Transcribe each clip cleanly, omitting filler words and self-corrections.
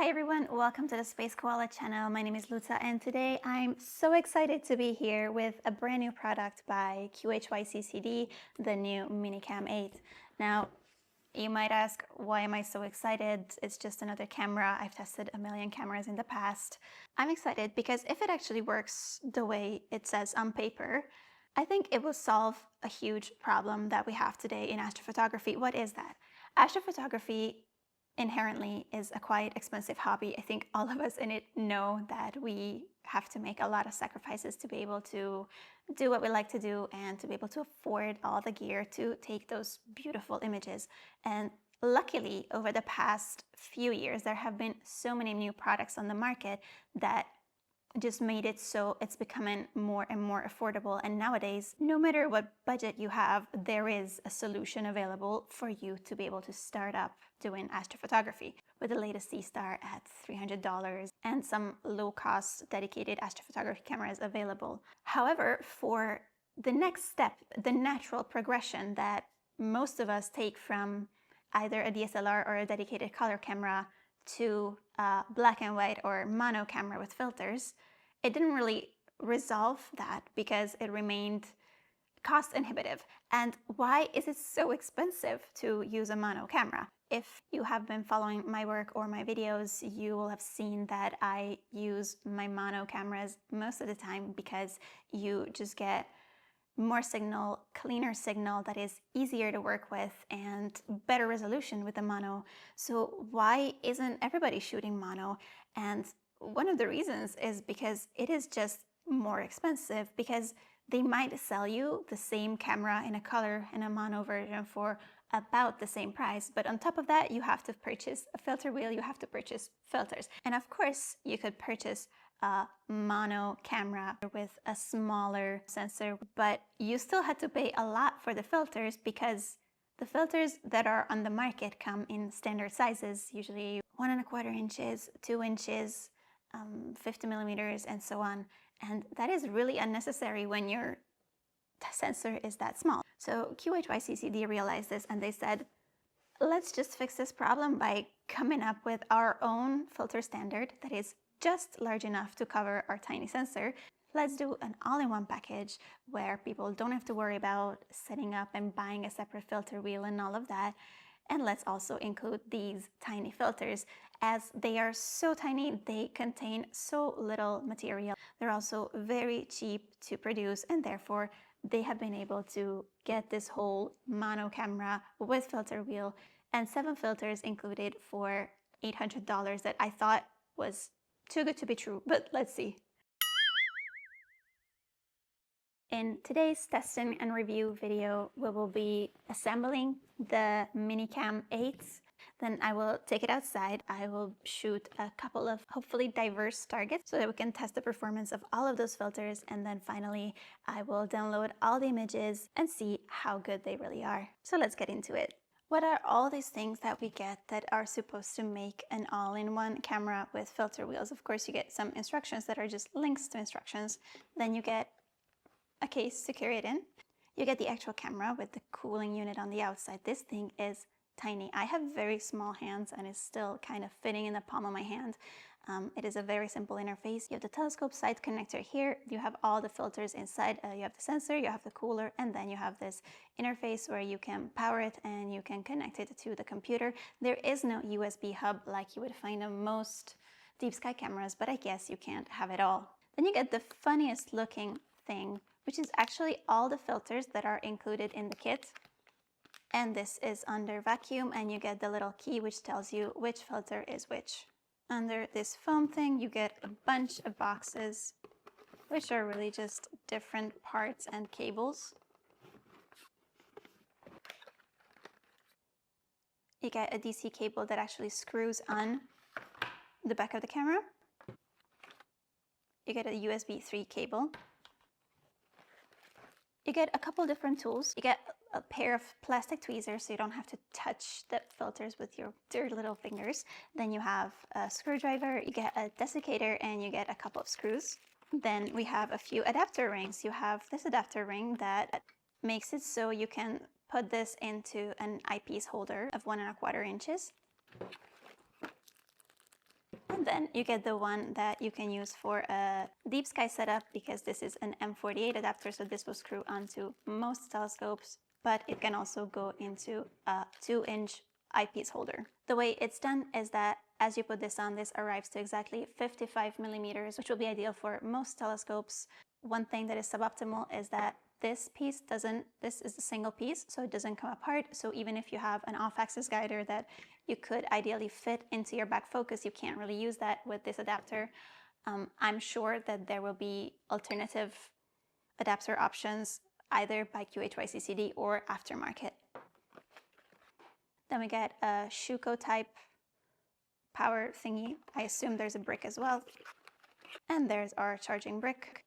Hi everyone, welcome to the Space Koala channel. My name is Luta and today I'm so excited to be here with a brand new product by QHYCCD, the new MiniCAM 8. Now, you might ask, why am I so excited? It's just another camera. I've tested a million cameras in the past. I'm excited because if it actually works the way it says on paper, I think it will solve a huge problem that we have today in astrophotography. What is that? Astrophotography inherently is a quite expensive hobby. I think all of us in it know that we have to make a lot of sacrifices to be able to do what we like to do and to be able to afford all the gear to take those beautiful images. And luckily, over the past few years, there have been so many new products on the market that just made it so it's becoming more and more affordable. And nowadays, no matter what budget you have, there is a solution available for you to be able to start up doing astrophotography with the latest C-Star at $300 and some low-cost dedicated astrophotography cameras available. However, for the next step, the natural progression that most of us take from either a DSLR or a dedicated color camera to black and white or mono camera with filters, it didn't really resolve that because it remained cost inhibitive. And why is it so expensive to use a mono camera? If you have been following my work or my videos, you will have seen that I use my mono cameras most of the time because you just get more signal, cleaner signal that is easier to work with and better resolution with the mono. So why isn't everybody shooting mono? And one of the reasons is because it is just more expensive, because they might sell you the same camera in a color and a mono version for about the same price, but on top of that you have to purchase a filter wheel, you have to purchase filters, and of course you could purchase a mono camera with a smaller sensor, but you still had to pay a lot for the filters because the filters that are on the market come in standard sizes, usually 1¼ inches, 2 inches, 50 millimeters, and so on. And that is really unnecessary when your sensor is that small. So QHYCCD realized this and they said, let's just fix this problem by coming up with our own filter standard that is just large enough to cover our tiny sensor. Let's do an all-in-one package where people don't have to worry about setting up and buying a separate filter wheel and all of that. And let's also include these tiny filters. As they are so tiny, they contain so little material. They're also very cheap to produce, and therefore they have been able to get this whole mono camera with filter wheel and 7 filters included for $800 that I thought was too good to be true, but let's see. In today's testing and review video, we will be assembling the MiniCAM 8s. Then I will take it outside. I will shoot a couple of hopefully diverse targets so that we can test the performance of all of those filters. And then finally, I will download all the images and see how good they really are. So let's get into it. What are all these things that we get that are supposed to make an all-in-one camera with filter wheels? Of course, you get some instructions that are just links to instructions. Then you get a case to carry it in. You get the actual camera with the cooling unit on the outside. This thing is tiny. I have very small hands and it's still kind of fitting in the palm of my hand. It is a very simple interface. You have the telescope side connector here. You have all the filters inside. You have the sensor, you have the cooler, and then you have this interface where you can power it and you can connect it to the computer. There is no USB hub like you would find on most deep sky cameras, but I guess you can't have it all. Then you get the funniest looking thing, which is actually all the filters that are included in the kit. And this is under vacuum, and you get the little key which tells you which filter is which. Under this foam thing, you get a bunch of boxes, which are really just different parts and cables. You get a DC cable that actually screws on the back of the camera. You get a USB 3 cable. You get a couple different tools. You get a pair of plastic tweezers so you don't have to touch the filters with your dirty little fingers. Then you have a screwdriver, you get a desiccator, and you get a couple of screws. Then we have a few adapter rings. You have this adapter ring that makes it so you can put this into an eyepiece holder of 1¼ inches. Then you get the one that you can use for a deep sky setup, because this is an M48 adapter, so this will screw onto most telescopes, but it can also go into a 2-inch eyepiece holder. The way it's done is that as you put this on, this arrives to exactly 55 millimeters, which will be ideal for most telescopes. One thing that is suboptimal is that this piece doesn't, this is a single piece, so it doesn't come apart. So even if you have an off-axis guider that you could ideally fit into your back focus, you can't really use that with this adapter. I'm sure that there will be alternative adapter options either by QHYCCD or aftermarket. Then we get a Shuko type power thingy. I assume there's a brick as well. And there's our charging brick.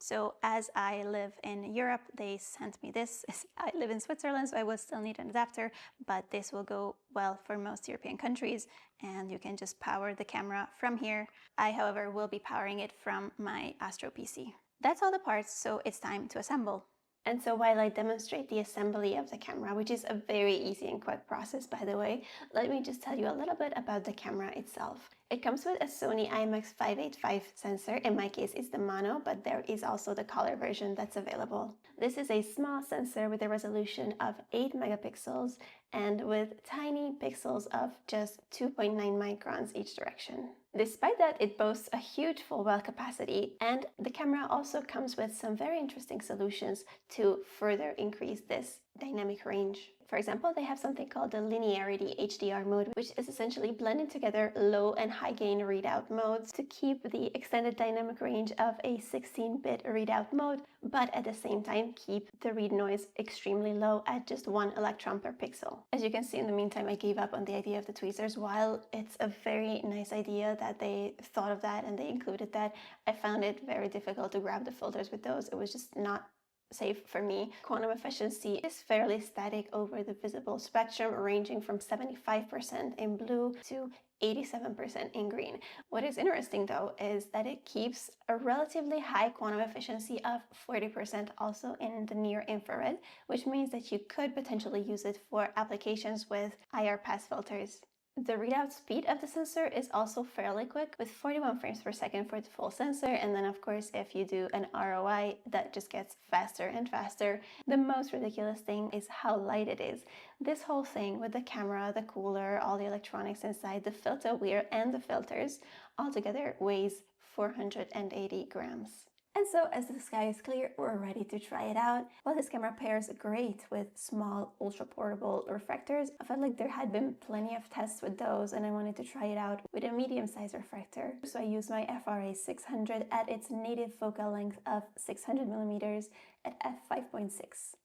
So as I live in Europe, they sent me this. I live in Switzerland, so I will still need an adapter, but this will go well for most European countries, and you can just power the camera from here. I, however, will be powering it from my Astro PC. That's all the parts, so it's time to assemble. And so while I demonstrate the assembly of the camera, which is a very easy and quick process, by the way, let me just tell you a little bit about the camera itself. It comes with a Sony IMX585 sensor. In my case, it's the mono, but there is also the color version that's available. This is a small sensor with a resolution of 8 megapixels and with tiny pixels of just 2.9 microns each direction. Despite that, it boasts a huge full well capacity, and the camera also comes with some very interesting solutions to further increase this dynamic range. For example, they have something called the linearity HDR mode, which is essentially blending together low and high gain readout modes to keep the extended dynamic range of a 16-bit readout mode, but at the same time keep the read noise extremely low at just 1 electron per pixel. As you can see, in the meantime, I gave up on the idea of the tweezers. While it's a very nice idea that they thought of that and they included that, I found it very difficult to grab the filters with those. It was just not safe for me. Quantum efficiency is fairly static over the visible spectrum, ranging from 75% in blue to 87% in green. What is interesting though is that it keeps a relatively high quantum efficiency of 40% also in the near infrared, which means that you could potentially use it for applications with IR pass filters. The readout speed of the sensor is also fairly quick, with 41 frames per second for the full sensor, and then of course if you do an ROI, that just gets faster and faster. The most ridiculous thing is how light it is. This whole thing with the camera, the cooler, all the electronics inside, the filter weir and the filters, altogether weighs 480 grams. And so as the sky is clear, we're ready to try it out. While this camera pairs great with small ultra-portable refractors, I felt like there had been plenty of tests with those, and I wanted to try it out with a medium-sized refractor. So I used my FRA 600 at its native focal length of 600 millimeters at f5.6.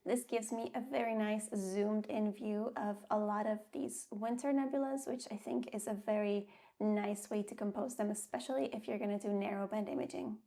This gives me a very nice zoomed-in view of a lot of these winter nebulas, which I think is a very nice way to compose them, especially if you're going to do narrowband imaging.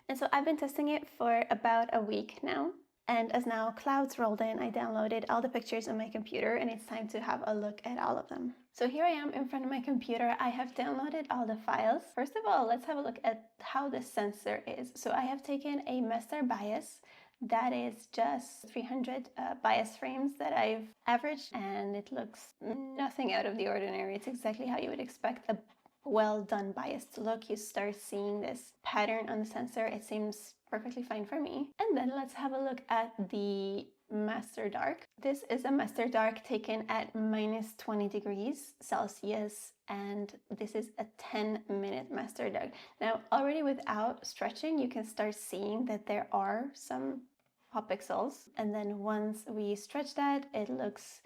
And so I've been testing it for about a week now. And as now clouds rolled in, I downloaded all the pictures on my computer, and it's time to have a look at all of them. So here I am in front of my computer. I have downloaded all the files. First of all, let's have a look at how the sensor is. So I have taken a master bias. That is just 300 bias frames that I've averaged, and it looks nothing out of the ordinary. It's exactly how you would expect a well done bias to look. You start seeing this pattern on the sensor. It seems perfectly fine for me. And then let's have a look at the master dark. This is a master dark taken at minus 20 degrees Celsius, and this is a 10-minute master dark. Now already without stretching, you can start seeing that there are some pop pixels, and then once we stretch that, it looks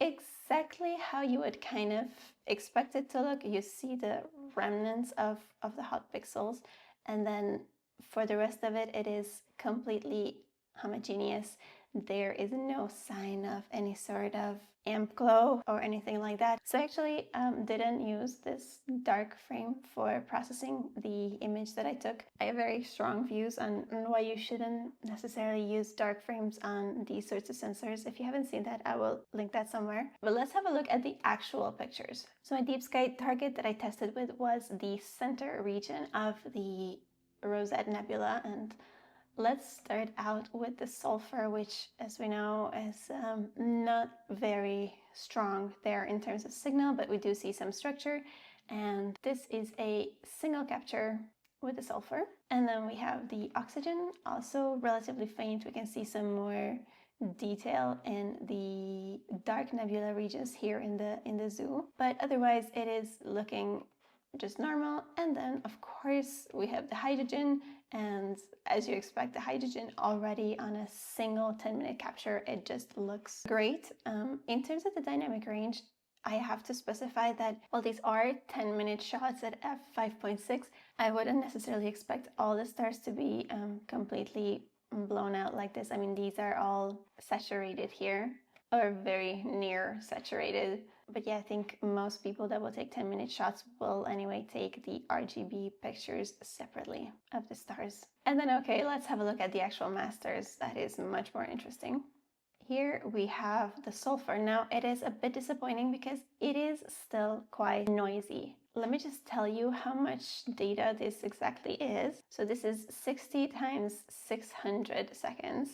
exactly how you would kind of expect it to look. You see the remnants of the hot pixels, and then for the rest of it, it is completely homogeneous. There is no sign of any sort of amp glow or anything like that. So I actually didn't use this dark frame for processing the image that I took. I have very strong views on why you shouldn't necessarily use dark frames on these sorts of sensors. If you haven't seen that, I will link that somewhere. But let's have a look at the actual pictures. So my deep sky target that I tested with was the center region of the Rosette Nebula, and let's start out with the sulfur, which, as we know, is not very strong there in terms of signal, but we do see some structure. And this is a single capture with the sulfur. And then we have the oxygen, also relatively faint. We can see some more detail in the dark nebula regions here in the zoo, but otherwise it is looking just normal. And then of course we have the hydrogen, and as you expect, the hydrogen already on a single 10-minute capture, it just looks great. In terms of the dynamic range, I have to specify that while these are 10-minute shots at f5.6, I wouldn't necessarily expect all the stars to be completely blown out like this. I mean, these are all saturated here, or very near saturated. But yeah, I think most people that will take 10-minute shots will anyway take the RGB pictures separately of the stars. And then, okay, let's have a look at the actual masters. That is much more interesting. Here we have the sulfur. Now it is a bit disappointing because it is still quite noisy. Let me just tell you how much data this exactly is. So this is 60 times 600 seconds.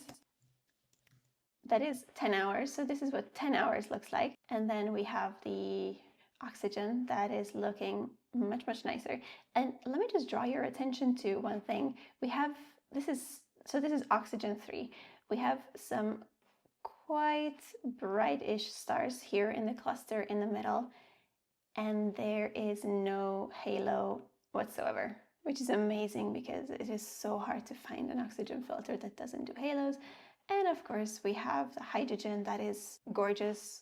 That is 10 hours. So this is what 10 hours looks like. And then we have the oxygen that is looking much, much nicer. And let me just draw your attention to one thing. We have, this is oxygen 3. We have some quite brightish stars here in the cluster in the middle, and there is no halo whatsoever, which is amazing because it is so hard to find an oxygen filter that doesn't do halos. And of course we have the hydrogen that is gorgeous.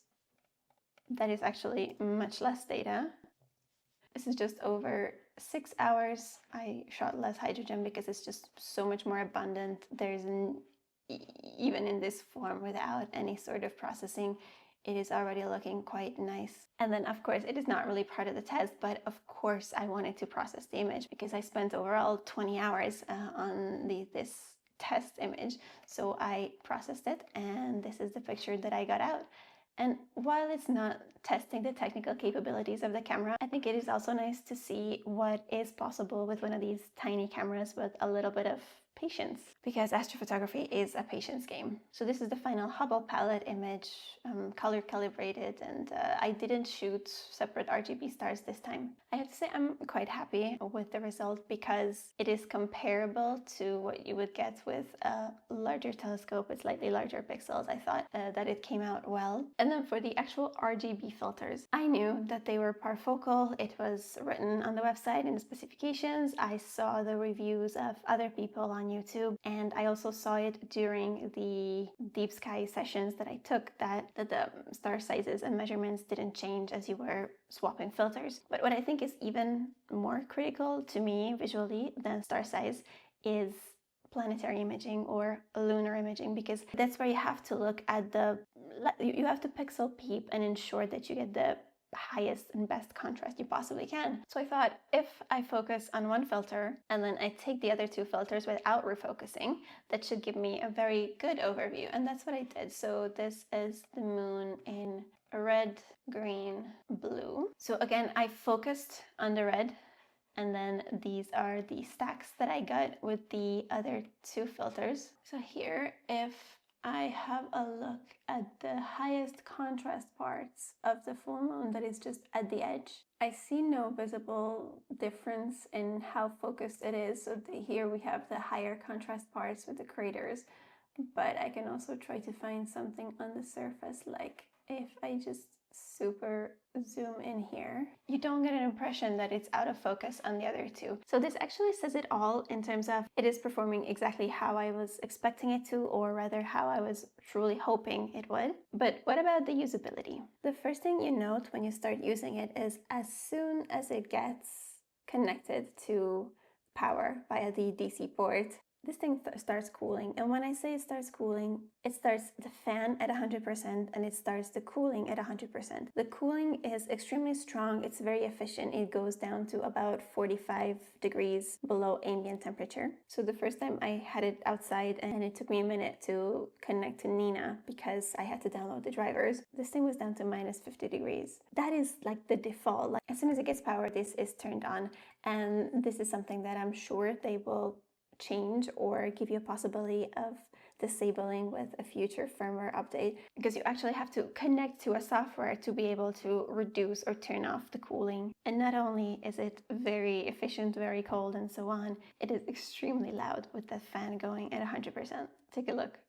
That is actually much less data. This is just over 6 hours. I shot less hydrogen because it's just so much more abundant. There's even in this form without any sort of processing, it is already looking quite nice. And then of course it is not really part of the test, but of course I wanted to process the image because I spent overall 20 hours on this test image. So I processed it, and this is the picture that I got out. And while it's not testing the technical capabilities of the camera, I think it is also nice to see what is possible with one of these tiny cameras with a little bit of patience, because astrophotography is a patience game. So this is the final Hubble palette image, color calibrated, and I didn't shoot separate RGB stars this time. I have to say I'm quite happy with the result because it is comparable to what you would get with a larger telescope with slightly larger pixels. I thought that it came out well. And then for the actual RGB filters, I knew that they were parfocal. It was written on the website in the specifications. I saw the reviews of other people on YouTube, and I also saw it during the deep sky sessions that I took, that the star sizes and measurements didn't change as you were swapping filters. But what I think is even more critical to me visually than star size is planetary imaging or lunar imaging, because that's where you have to look at you have to pixel peep and ensure that you get the highest and best contrast you possibly can. So I thought, if I focus on one filter and then I take the other two filters without refocusing, that should give me a very good overview. And that's what I did. So this is the moon in red, green, blue. So again, I focused on the red, and then these are the stacks that I got with the other two filters. So here, if I have a look at the highest contrast parts of the full moon that is just at the edge, I see no visible difference in how focused it is. So here we have the higher contrast parts with the craters, but I can also try to find something on the surface, like if I just super zoom in here, you don't get an impression that it's out of focus on the other two. So this actually says it all in terms of it is performing exactly how I was expecting it to, or rather how I was truly hoping it would. But what about the usability? The first thing you note when you start using it is as soon as it gets connected to power via the DC port, this thing starts cooling. And when I say it starts cooling, it starts the fan at 100% and it starts the cooling at 100%. The cooling is extremely strong. It's very efficient. It goes down to about 45 degrees below ambient temperature. So the first time I had it outside, and it took me a minute to connect to NINA because I had to download the drivers, this thing was down to minus 50 degrees. That is like the default. Like, as soon as it gets power, this is turned on. And this is something that I'm sure they will change or give you a possibility of disabling with a future firmware update, because you actually have to connect to a software to be able to reduce or turn off the cooling. And not only is it very efficient, very cold, and so on, it is extremely loud with the fan going at 100%. Take a look.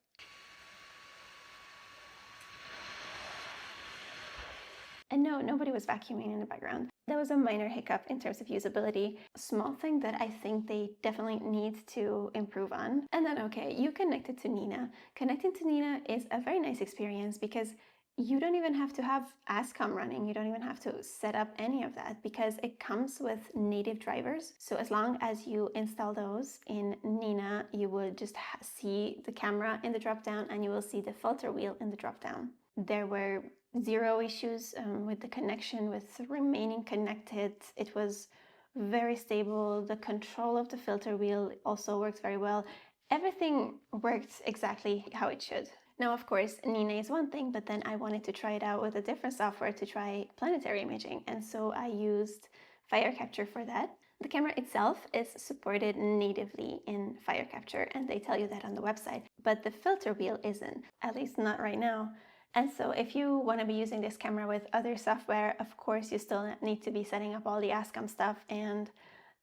And no, nobody was vacuuming in the background. That was a minor hiccup in terms of usability, a small thing that I think they definitely need to improve on. And then, okay, you connected to NINA. Connecting to NINA is a very nice experience because you don't even have to have ASCOM running. You don't even have to set up any of that because it comes with native drivers. So as long as you install those in NINA, you will just see the camera in the dropdown and you will see the filter wheel in the dropdown. There were zero issues with the connection, with remaining connected. It was very stable. The control of the filter wheel also works very well. Everything worked exactly how it should. Now, of course, NINA is one thing, but then I wanted to try it out with a different software to try planetary imaging. And so I used FireCapture for that. The camera itself is supported natively in FireCapture, and they tell you that on the website, but the filter wheel isn't, at least not right now. And so if you want to be using this camera with other software, of course, you still need to be setting up all the ASCOM stuff and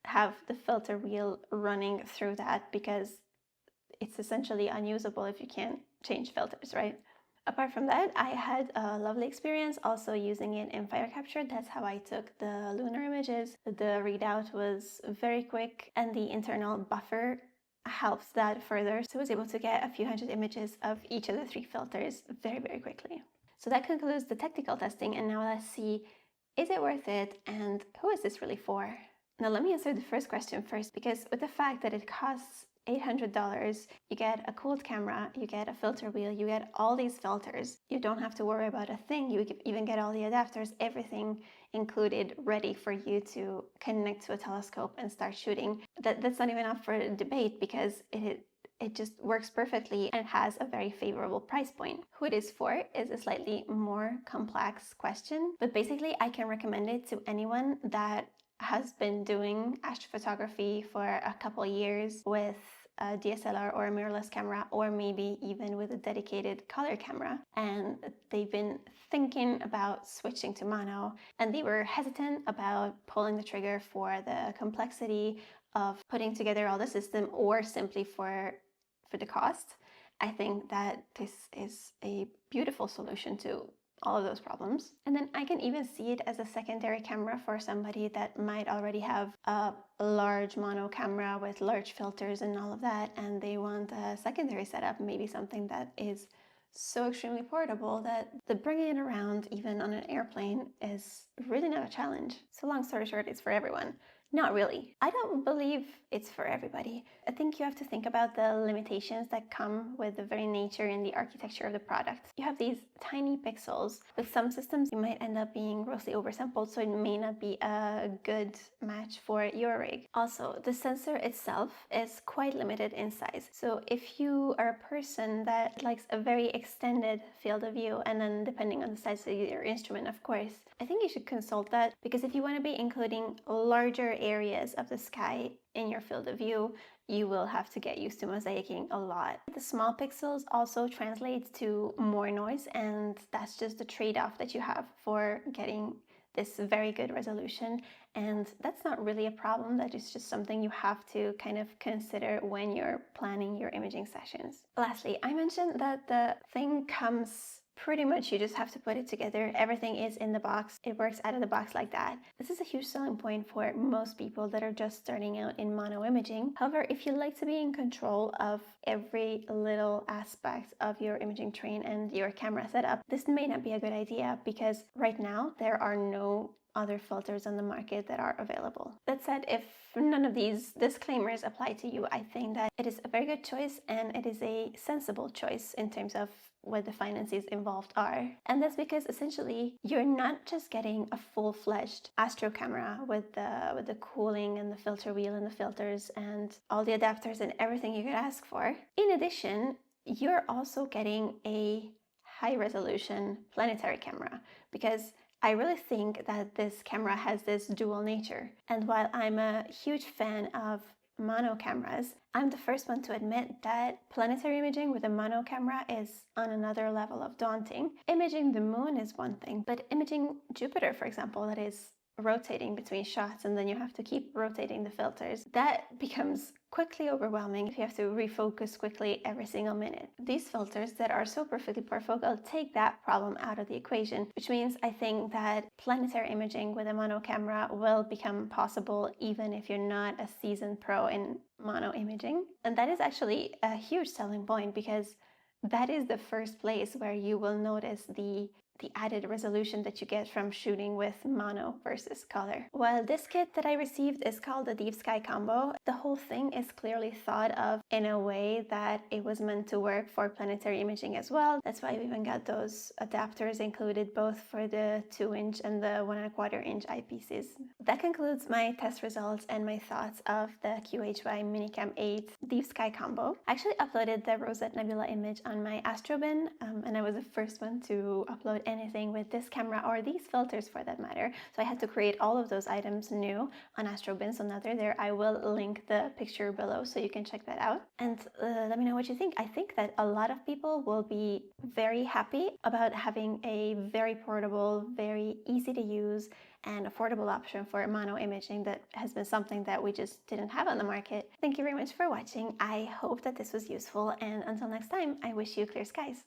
have the filter wheel running through that, because it's essentially unusable if you can't change filters, right? Apart from that, I had a lovely experience also using it in FireCapture. That's how I took the lunar images. The readout was very quick and the internal buffer helps that further. So I was able to get a few hundred images of each of the 3 filters very, very quickly. So that concludes the technical testing, and now let's see, is it worth it and who is this really for? Now let me answer the first question first, because with the fact that it costs $800, you get a cooled camera, you get a filter wheel, you get all these filters. You don't have to worry about a thing. You even get all the adapters, everything included, ready for you to connect to a telescope and start shooting. That's not even up for debate because it just works perfectly and has a very favorable price point. Who it is for is a slightly more complex question, but basically I can recommend it to anyone that has been doing astrophotography for a couple years with a DSLR or a mirrorless camera, or maybe even with a dedicated color camera, and they've been thinking about switching to mono, and they were hesitant about pulling the trigger for the complexity of putting together all the system, or simply for the cost. I think that this is a beautiful solution to all of those problems. And then I can even see it as a secondary camera for somebody that might already have a large mono camera with large filters and all of that, and they want a secondary setup, maybe something that is so extremely portable that the bringing it around even on an airplane is really not a challenge. So long story short, it's for everyone. Not really. I don't believe it's for everybody. I think you have to think about the limitations that come with the very nature and the architecture of the product. You have these tiny pixels. With some systems, you might end up being grossly oversampled, so it may not be a good match for your rig. Also, the sensor itself is quite limited in size. So if you are a person that likes a very extended field of view, and then depending on the size of your instrument, of course, I think you should consult that, because if you want to be including larger areas of the sky in your field of view, you will have to get used to mosaicing a lot. The small pixels also translates to more noise, and that's just the trade-off that you have for getting this very good resolution, and that's not really a problem. That is just something you have to kind of consider when you're planning your imaging sessions. Lastly, I mentioned that the thing comes pretty much, you just have to put it together. Everything is in the box. It works out of the box like that. This is a huge selling point for most people that are just starting out in mono imaging. However, if you like to be in control of every little aspect of your imaging train and your camera setup, this may not be a good idea, because right now there are no other filters on the market that are available. That said, if none of these disclaimers apply to you, I think that it is a very good choice, and it is a sensible choice in terms of what the finances involved are. And that's because essentially you're not just getting a full-fledged astro camera with the cooling and the filter wheel and the filters and all the adapters and everything you could ask for. In addition, you're also getting a high-resolution planetary camera, because I really think that this camera has this dual nature. And while I'm a huge fan of mono cameras. I'm the first one to admit that planetary imaging with a mono camera is on another level of daunting. Imaging the moon is one thing, but imaging Jupiter, for example, that is rotating between shots and then you have to keep rotating the filters, that becomes quickly overwhelming if you have to refocus quickly every single minute. These filters that are so perfectly parfocal take that problem out of the equation, which means I think that planetary imaging with a mono camera will become possible even if you're not a seasoned pro in mono imaging. And that is actually a huge selling point because that is the first place where you will notice the added resolution that you get from shooting with mono versus color. Well, this kit that I received is called the Deep Sky Combo. The whole thing is clearly thought of in a way that it was meant to work for planetary imaging as well. That's why we even got those adapters included both for the 2-inch and the 1.25-inch eyepieces. That concludes my test results and my thoughts of the QHY MiniCAM 8 Deep Sky Combo. I actually uploaded the Rosette Nebula image on my Astrophotography and I was the first one to upload anything with this camera or these filters for that matter. So I had to create all of those items new on Astrophotography. So now they're there. I will link the picture below so you can check that out. And let me know what you think. I think that a lot of people will be very happy about having a very portable, very easy to use and affordable option for mono imaging that has been something that we just didn't have on the market. Thank you very much for watching. I hope that this was useful, and until next time, I wish you clear skies.